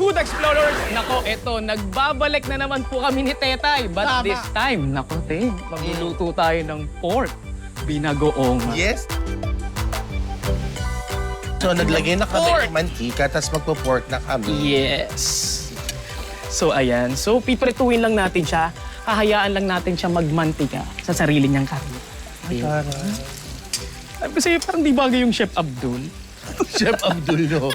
Food Explorers! Nako, eto, nagbabalik na naman po kami ni Tetay. But Tama. this time, nako, Te, magluluto tayo ng pork binagoong. Yes. So, naglagay na kami Pork. ng mantika, tapos magpo-pork na kami. Yes. So, ayan. So, piprituin lang natin siya. Hahayaan lang natin siya magmantika sa sarili niyang karne. Kasi parang di bagay yung Chef Abdul. Chef Abdul, no?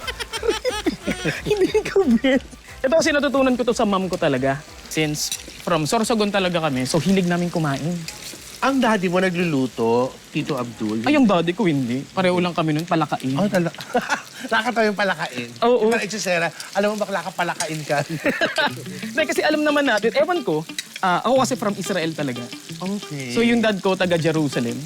Hindi ko bet. Ito kasi natutunan ko to sa mom ko talaga. Since from Sorsogon talaga kami, so hilig namin kumain. Ang daddy mo nagluluto, Tito Abdul. Ay, ang daddy ko hindi. Pareho lang kami nun, palakain. Oh, talaga. Nakakatawa yung palakain. Oo. Parang eksesera, alam mo bakla ka palakain ka. Hindi, kasi alam naman natin, ewan ko, ako kasi from Israel talaga. Okay. So yung dad ko, taga Jerusalem.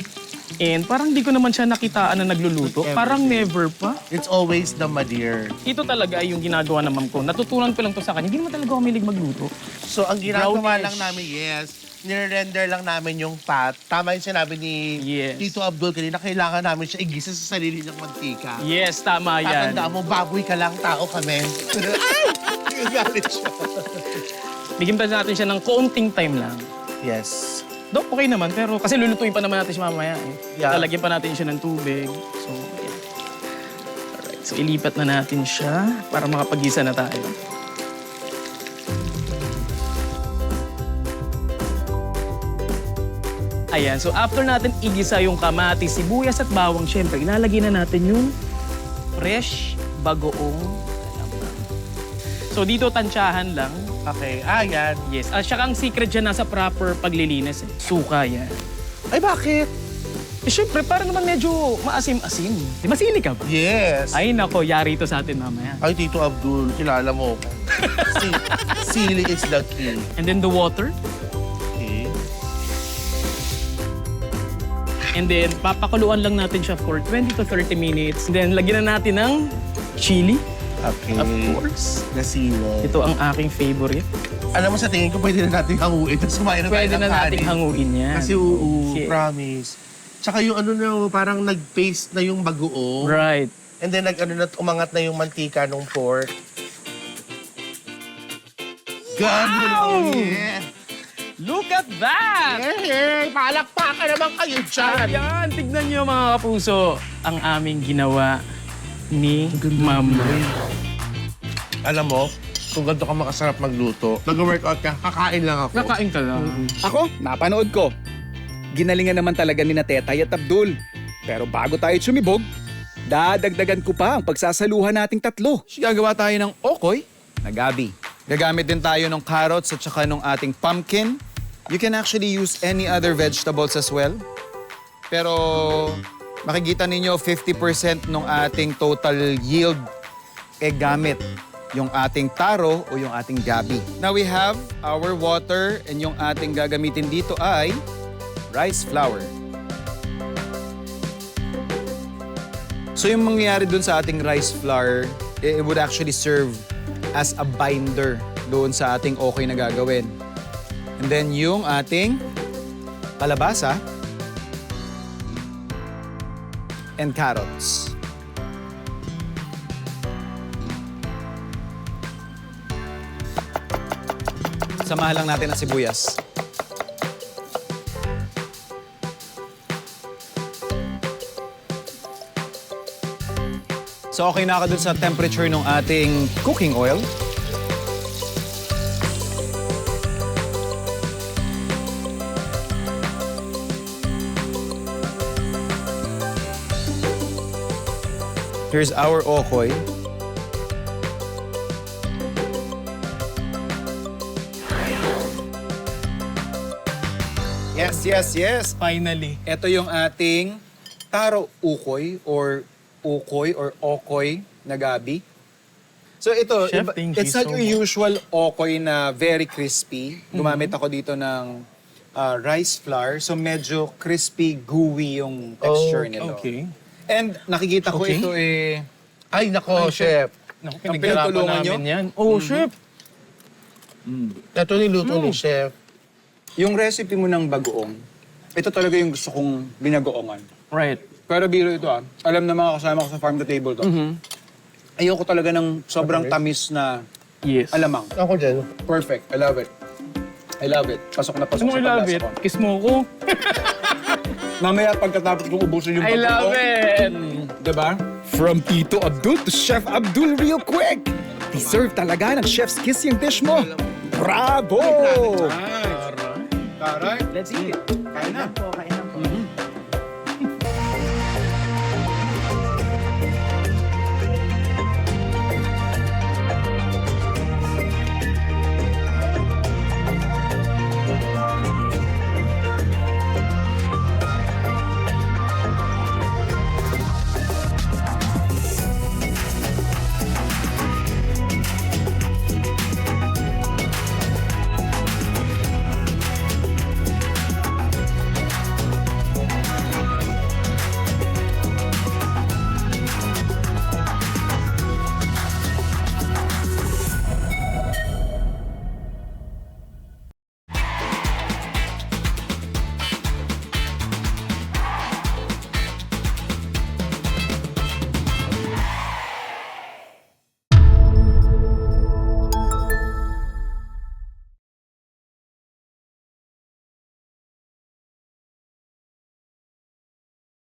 And parang di ko naman siya nakitaan na nagluluto. Everything. Parang never pa. It's always the madir. Ito talaga yung ginagawa ng mom ko. Natutunan ko lang to sa kanya. Hindi naman talaga ako milig magluto. So, ang ginagawa Brownish. lang namin, yes, nire-render lang namin yung fat. Tama yung sinabi ni Yes. Tito Abdul kanina, kailangan namin siya igisa sa sarili ng mantika. Yes, tama yan. Tatandaan mo, baboy ka lang, tao kami. Ay! Galit siya. Bigyan pa natin siya ng konting time lang. Yes. Do, okay naman, pero kasi lulutuin pa naman natin siya mamaya eh. Yeah. Lalagyan pa natin siya ng tubig. So, ayan. Alright, so ilipat na natin siya para makapag-gisa na tayo. Ayan, so after natin igisa yung kamatis, sibuyas at bawang, syempre, ilalagay na natin yung fresh bagoong alamang. So dito tansyahan lang. Okay, yan. Yes, saka ang secret dyan nasa proper paglilinis eh. Suka yan. Ay, bakit? Eh, syempre, para naman medyo maasim-asim. Di ba sili ka ba? Yes. Ay, nako, yari ito sa atin mamaya. Ay, Tito Abdul, kilala mo ko. Sili is the key. And then the water. Okay. And then, papakuluan lang natin siya for 20 to 30 minutes. And then, lagyan na natin ng chili, Okay. of course. Nasiwa. Ito ang aking favorite. Alam mo, sa tingin ko, pwede na natin hanguin. Tapos kumain na tayo Pwede ng na natin kanin. hanguin yan. Kasi Okay. promise. Tsaka yung ano na, parang nag-paste na yung bagoong. Right. And then umangat na yung mantika ng pork. Ganun. Yeah. Look at that! Hey, palakpakan naman kayo dyan. Ayan, tignan niyo mga kapuso ang aming ginawa ni Mama. Alam mo, kung ganito ka makasarap magluto, nag-workout ka, kakain lang ako. Kakain ka lang. Ako, napanood ko. Ginalingan naman talaga ni na Tetay at Abdul. Pero bago tayo sumibog, dadagdagan ko pa ang pagsasaluhan nating tatlo. Gagawa tayo ng okoy na gabi. Gagamit din tayo ng carrots at saka ng ating pumpkin. You can actually use any other vegetables as well. Pero makikita ninyo 50% ng ating total yield gamit yung ating taro o yung ating gabi. Now we have our water and yung ating gagamitin dito ay rice flour. So yung mangyayari dun sa ating rice flour, it would actually serve as a binder doon sa ating okay na gagawin. And then yung ating kalabasa and carrots. Samahan lang natin ang sibuyas. So okay na ka dun sa temperature ng ating cooking oil. Here's our okoy. Yes, yes, yes. Finally. Ito yung ating taro ukoy or okoy na gabi. So ito, Chef, thank it's you not so your much. usual okoy na very crispy. Gumamit ako dito ng rice flour. So medyo crispy, gooey yung texture nito. Okay. And nakikita ko Okay. ito Ay, nako, chef. Naku, Ang pinaghirapan pinagtulungan namin nyo? yan. Oh, chef. Ito niluto ni chef. yung recipe mo ng bagoong, ito talaga yung gusto kong binagoongan. Right. Pero biro ito alam na mga kasama ko sa farm to table to. Ayoko talaga ng sobrang tamis na Yes. Alamang. Ako din. Perfect. I love it. I love it. Pasok na pasok Ano sa I love panlasa it? ko. Kiss mo ko. Mamaya pagkatapos kong ubusin yung I bato love ko. it! Diba? From Tito Abdul to Chef Abdul real quick. Deserve talaga ng chef's kiss yung dish mo. Bravo! Taray. Let's eat it. Kain na.